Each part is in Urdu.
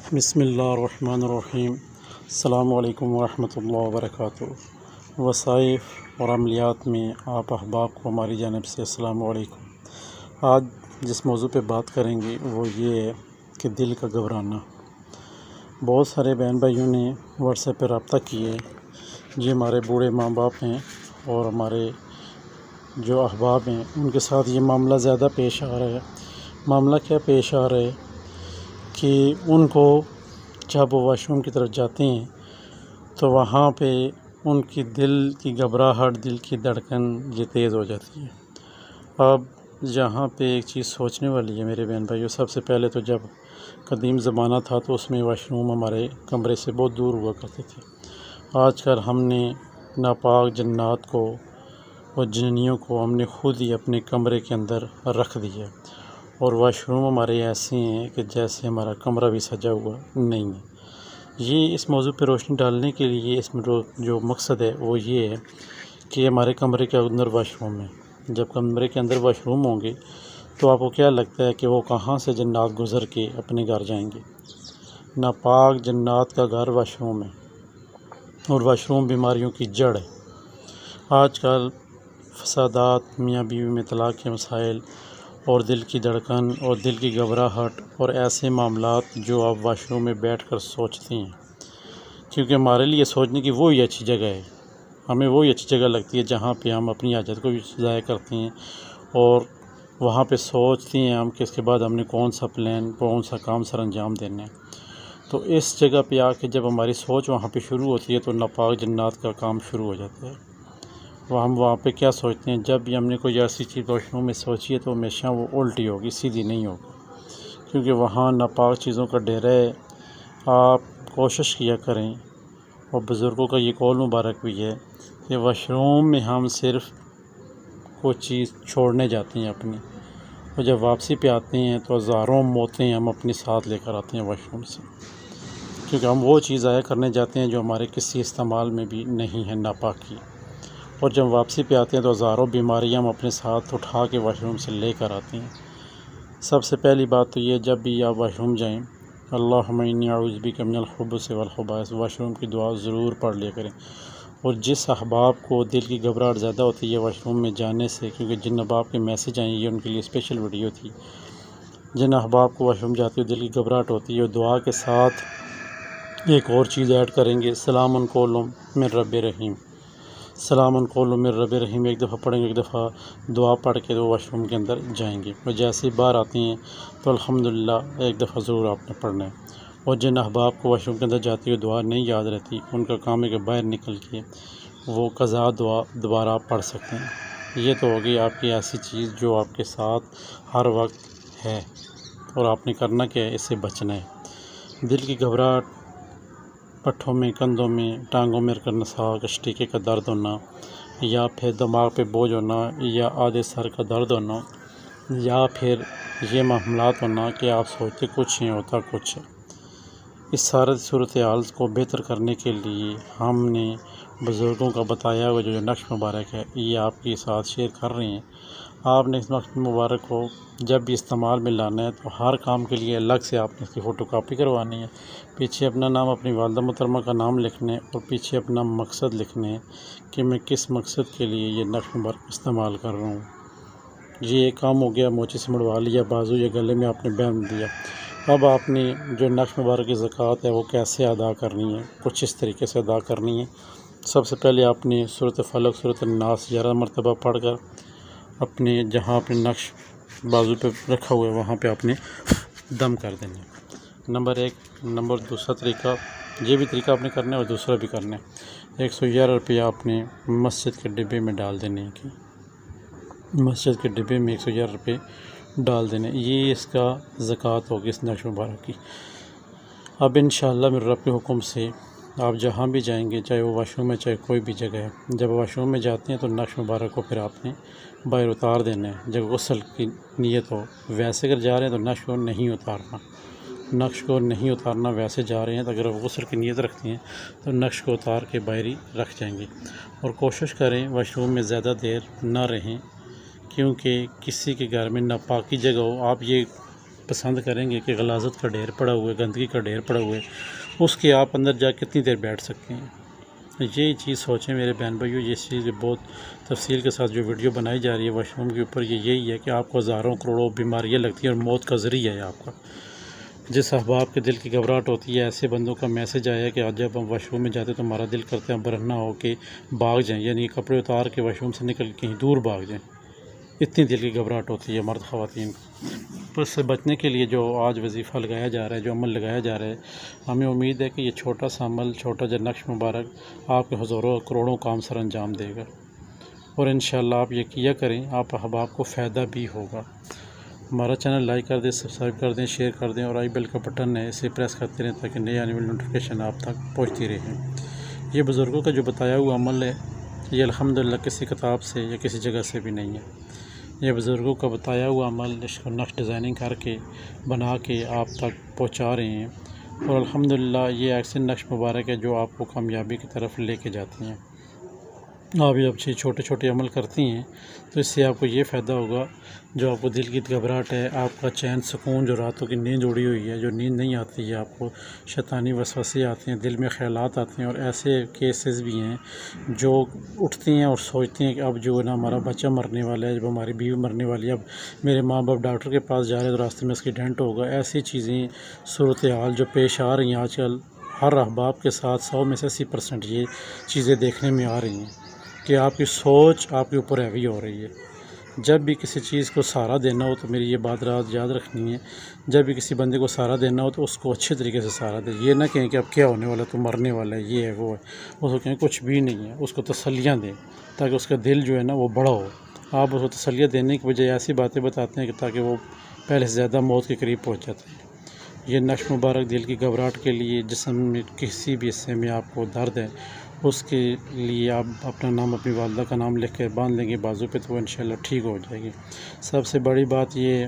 بسم اللہ الرحمن الرحیم۔ السلام علیکم ورحمۃ اللہ وبرکاتہ۔ وظائف اور عملیات میں آپ احباب کو ہماری جانب سے السلام علیکم۔ آج جس موضوع پہ بات کریں گے وہ یہ ہے کہ دل کا گھبرانا۔ بہت سارے بہن بھائیوں نے واٹس ایپ پہ رابطہ کیے، جو ہمارے بوڑھے ماں باپ ہیں اور ہمارے جو احباب ہیں ان کے ساتھ یہ معاملہ زیادہ پیش آ رہا ہے۔ معاملہ کیا پیش آ رہا ہے کہ ان کو جب وہ واش روم کی طرف جاتے ہیں تو وہاں پہ ان کی دل کی گھبراہٹ، دل کی دھڑکن یہ تیز ہو جاتی ہے۔ اب جہاں پہ ایک چیز سوچنے والی ہے میرے بہن بھائیوں، سب سے پہلے تو جب قدیم زمانہ تھا تو اس میں واش روم ہمارے کمرے سے بہت دور ہوا کرتے تھے۔ آج کل ہم نے ناپاک جنات کو اور جننیوں کو ہم نے خود ہی اپنے کمرے کے اندر رکھ دیا، اور واش روم ہمارے ایسے ہیں کہ جیسے ہمارا کمرہ بھی سجا ہوا نہیں ہے۔ یہ اس موضوع پہ روشنی ڈالنے کے لیے اس میں جو مقصد ہے وہ یہ ہے کہ ہمارے کمرے کے اندر واش روم ہے۔ جب کمرے کے اندر واش روم ہوں گے تو آپ کو کیا لگتا ہے کہ وہ کہاں سے جنات گزر کے اپنے گھر جائیں گے؟ ناپاک جنات کا گھر واش روم ہے، اور واش روم بیماریوں کی جڑ ہے۔ آج کل فسادات، میاں بیوی میں طلاق کے مسائل اور دل کی دھڑکن اور دل کی گھبراہٹ اور ایسے معاملات جو آپ واش روم میں بیٹھ کر سوچتے ہیں، کیونکہ ہمارے لیے سوچنے کی وہی اچھی جگہ ہے، ہمیں وہی اچھی جگہ لگتی ہے جہاں پہ ہم اپنی حاجت کو بھی ضائع کرتے ہیں اور وہاں پہ سوچتے ہیں ہم کہ اس کے بعد ہم نے کون سا پلان، کون سا کام سر انجام دینا ہے۔ تو اس جگہ پہ آ کے جب ہماری سوچ وہاں پہ شروع ہوتی ہے تو ناپاک جنات کا کام شروع ہو جاتا ہے۔ ہم وہاں پہ کیا سوچتے ہیں؟ جب بھی ہم نے کوئی ایسی چیز واش روم میں سوچی ہے تو ہمیشہ وہ الٹی ہوگی، سیدھی نہیں ہوگی، کیونکہ وہاں ناپاک چیزوں کا ڈیرا ہے۔ آپ کوشش کیا کریں، اور بزرگوں کا یہ قول مبارک بھی ہے کہ واش روم میں ہم صرف کوئی چیز چھوڑنے جاتے ہیں اپنی، اور جب واپسی پہ آتے ہیں تو ہزاروں موتیں ہم اپنے ساتھ لے کر آتے ہیں واش روم سے، کیونکہ ہم وہ چیز ضائع کرنے جاتے ہیں جو ہمارے کسی استعمال میں بھی نہیں ہے، ناپاکی۔ اور جب واپسی پہ آتے ہیں تو ہزاروں بیماریاں ہم اپنے ساتھ اٹھا کے واش روم سے لے کر آتے ہیں۔ سب سے پہلی بات تو یہ، جب بھی آپ واش روم جائیں، اللہم انی اعوذ بک من الخبث والخبائث، واش روم کی دعا ضرور پڑھ لیا کریں۔ اور جس احباب کو دل کی گھبراہٹ زیادہ ہوتی ہے واش روم میں جانے سے، کیونکہ جن احباب کے میسج آئیں یہ ان کے لیے اسپیشل ویڈیو تھی، جن احباب کو واش روم جاتے ہوئے دل کی گھبراہٹ ہوتی ہے، اور دعا کے ساتھ ایک اور چیز ایڈ کریں گے، سلام قولم من رب رحیم، سلام قولم من رب رحیم ایک دفعہ پڑھیں گے، ایک دفعہ دعا پڑھ کے تو واش روم کے اندر جائیں گے، اور جیسے ہی باہر آتے ہیں تو الحمدللہ ایک دفعہ ضرور آپ نے پڑھنا ہے۔ اور جن احباب کو واش روم کے اندر جاتی ہوئی دعا نہیں یاد رہتی، ان کا کام ہے کہ باہر نکل کے وہ قضا دعا دوبارہ پڑھ سکتے ہیں۔ یہ تو ہوگی آپ کی ایسی چیز جو آپ کے ساتھ ہر وقت ہے، اور آپ نے کرنا کیا ہے، اس سے بچنا ہے۔ دل کی گھبراہٹ، پٹھوں میں، کندھوں میں، ٹانگوں میں نسا کشٹیکے کا درد ہونا، یا پھر دماغ پہ بوجھ ہونا، یا آدھے سر کا درد ہونا، یا پھر یہ معاملات ہونا کہ آپ سوچتے کچھ ہیں ہوتا کچھ ہے۔ اس سارے صورتحال کو بہتر کرنے کے لیے ہم نے بزرگوں کا بتایا ہوا جو نقش مبارک ہے یہ آپ کے ساتھ شیئر کر رہے ہیں۔ آپ نے اس نقش مبارک کو جب بھی استعمال میں لانا ہے تو ہر کام کے لیے الگ سے آپ نے اس کی فوٹو کاپی کروانی ہے، پیچھے اپنا نام، اپنی والدہ محترمہ کا نام لکھنا ہے، اور پیچھے اپنا مقصد لکھنا ہے کہ میں کس مقصد کے لیے یہ نقش مبارک استعمال کر رہا ہوں۔ یہ ایک کام ہو گیا، موچی سے مڑوا لیا، بازو یا گلے میں آپ نے باندھ دیا۔ اب آپ نے جو نقش مبارک کی زکوٰۃ ہے وہ کیسے ادا کرنی ہے، کچھ اس طریقے سے ادا کرنی ہے۔ سب سے پہلے آپ نے سورۃ فلق، سورۃ الناس 11 مرتبہ پڑھ کر اپنے جہاں اپنے نقش بازو پہ رکھا ہوا ہے وہاں پہ آپ نے دم کر دینا ہے، نمبر 1۔ نمبر دوسرا طریقہ، یہ بھی طریقہ آپ نے کرنا ہے اور دوسرا بھی کرنا ہے، 111 روپیہ آپ نے مسجد کے ڈبے میں ڈال دینے ہیں، کہ مسجد کے ڈبے میں 111 روپے ڈال دینے، یہ اس کا زکوٰۃ ہوگی اس نقش مبارک کی۔ اب انشاءاللہ میرے رب کے حکم سے آپ جہاں بھی جائیں گے، چاہے وہ واش روم ہے چاہے کوئی بھی جگہ ہے، جب واش روم میں جاتے ہیں تو نقش مبارک کو پھر آپ نے باہر اتار دینا ہے جب غسل کی نیت ہو۔ ویسے اگر جا رہے ہیں تو نقش کو نہیں اتارنا، نقش کو نہیں اتارنا، ویسے جا رہے ہیں تو اگر غسل کی نیت رکھتے ہیں تو نقش کو اتار کے باہر ہی رکھ جائیں گے۔ اور کوشش کریں واش روم میں زیادہ دیر نہ رہیں، کیونکہ کسی کے گھر میں ناپاکی جگہ ہو، آپ یہ پسند کریں گے کہ غلاظت کا ڈھیر پڑا ہوا ہے، گندگی کا ڈھیر پڑا ہوا ہے، اس کے آپ اندر جا کتنی دیر بیٹھ سکتے ہیں؟ یہی چیز سوچیں میرے بہن بھائیو. یہ چیز بہت تفصیل کے ساتھ جو ویڈیو بنائی جا رہی ہے واش روم کے اوپر، یہی ہے کہ آپ کو ہزاروں کروڑوں بیماریاں لگتی ہیں اور موت کا ذریعہ ہے آپ کا. جس احباب کے دل کی گھبراہٹ ہوتی ہے، ایسے بندوں کا میسج آیا ہے کہ آج جب ہم واش روم میں جاتے ہیں تو ہمارا دل کرتا ہے برہنہ ہو کے بھاگ جائیں، یعنی کپڑے اتار کے واش روم سے نکل کے کہیں دور بھاگ جائیں. اتنی دل کی گھبراہٹ ہوتی ہے مرد خواتین کو. اس سے بچنے کے لیے جو آج وظیفہ لگایا جا رہا ہے، جو عمل لگایا جا رہا ہے، ہمیں امید ہے کہ یہ چھوٹا سا عمل، چھوٹا جا نقش مبارک آپ کے ہزاروں کروڑوں کام سر انجام دے گا. اور انشاءاللہ آپ یہ کیا کریں، آپ احباب کو فائدہ بھی ہوگا. ہمارا چینل لائک کر دیں، سبسکرائب کر دیں، شیئر کر دیں، اور آئی بیل کا بٹن ہے اسے پریس کرتے رہیں تاکہ نئے آنے والی نوٹیفیکیشن آپ تک پہنچتی رہیں. یہ بزرگوں کا جو بتایا ہوا عمل ہے، یہ الحمدللہ کسی کتاب سے یا کسی جگہ سے بھی نہیں ہے. یہ بزرگوں کا بتایا ہوا عمل اس کو نقش ڈیزائننگ کر کے بنا کے آپ تک پہنچا رہے ہیں، اور الحمدللہ یہ ایسے نقش مبارک ہے جو آپ کو کامیابی کی طرف لے کے جاتی ہیں. آپ جب چھوٹے چھوٹے عمل کرتی ہیں تو اس سے آپ کو یہ فائدہ ہوگا، جو آپ کو دل کی گھبراہٹ ہے، آپ کا چین سکون، جو راتوں کی نیند اڑی ہوئی ہے، جو نیند نہیں آتی ہے، آپ کو شیطانی وسوسے آتے ہیں، دل میں خیالات آتے ہیں، اور ایسے کیسز بھی ہیں جو اٹھتی ہیں اور سوچتی ہیں کہ اب جو ہے نا ہمارا بچہ مرنے والا ہے، جب ہماری بیوی مرنے والی ہے، اب میرے ماں باپ ڈاکٹر کے پاس جا رہے ہیں تو راستے میں ایکسیڈنٹ ہوگا. ایسی چیزیں، صورتحال جو پیش آ رہی ہیں آج کل ہر احباب کے ساتھ، 100 میں سے 80% یہ چیزیں دیکھنے میں آ رہی ہیں کہ آپ کی سوچ آپ کے اوپر ہیوی ہو رہی ہے. جب بھی کسی چیز کو سہارا دینا ہو تو میری یہ بات یاد رکھنی ہے، جب بھی کسی بندے کو سہارا دینا ہو تو اس کو اچھے طریقے سے سہارا دے. یہ نہ کہیں کہ اب کیا ہونے والا ہے، تو مرنے والا ہے، یہ ہے وہ ہے. اس کو کہیں کچھ بھی نہیں ہے، اس کو تسلیاں دیں تاکہ اس کا دل جو ہے نا وہ بڑا ہو. آپ اس کو تسلیاں دینے کی بجائے ایسی باتیں بتاتے ہیں کہ تاکہ وہ پہلے سے زیادہ موت کے قریب پہنچ جاتے ہیں. یہ نقش مبارک دل کی گھبراہٹ کے لیے، جسم میں کسی بھی حصے میں آپ کو درد ہے، اس کے لیے آپ اپنا نام، اپنی والدہ کا نام لکھ کے باندھ لیں گے بازو پہ، تو وہ انشاءاللہ ٹھیک ہو جائے گی. سب سے بڑی بات یہ ہے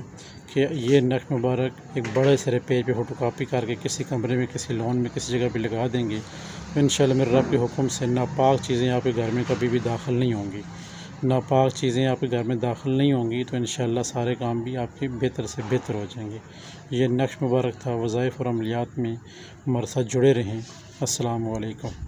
کہ یہ نقش مبارک ایک بڑے سارے پیج پہ فوٹو کاپی کر کے کسی کمرے میں، کسی لون میں، کسی جگہ پہ لگا دیں گے تو انشاءاللہ میرے رب کے حکم سے ناپاک چیزیں آپ کے گھر میں کبھی بھی داخل نہیں ہوں گی. ناپاک چیزیں آپ کے گھر میں داخل نہیں ہوں گی تو انشاءاللہ سارے کام بھی آپ کے بہتر سے بہتر ہو جائیں گے. یہ نقش مبارک تھا. وظائف اور عملیات میں ہمارے ساتھ جڑے رہیں. السلام علیکم.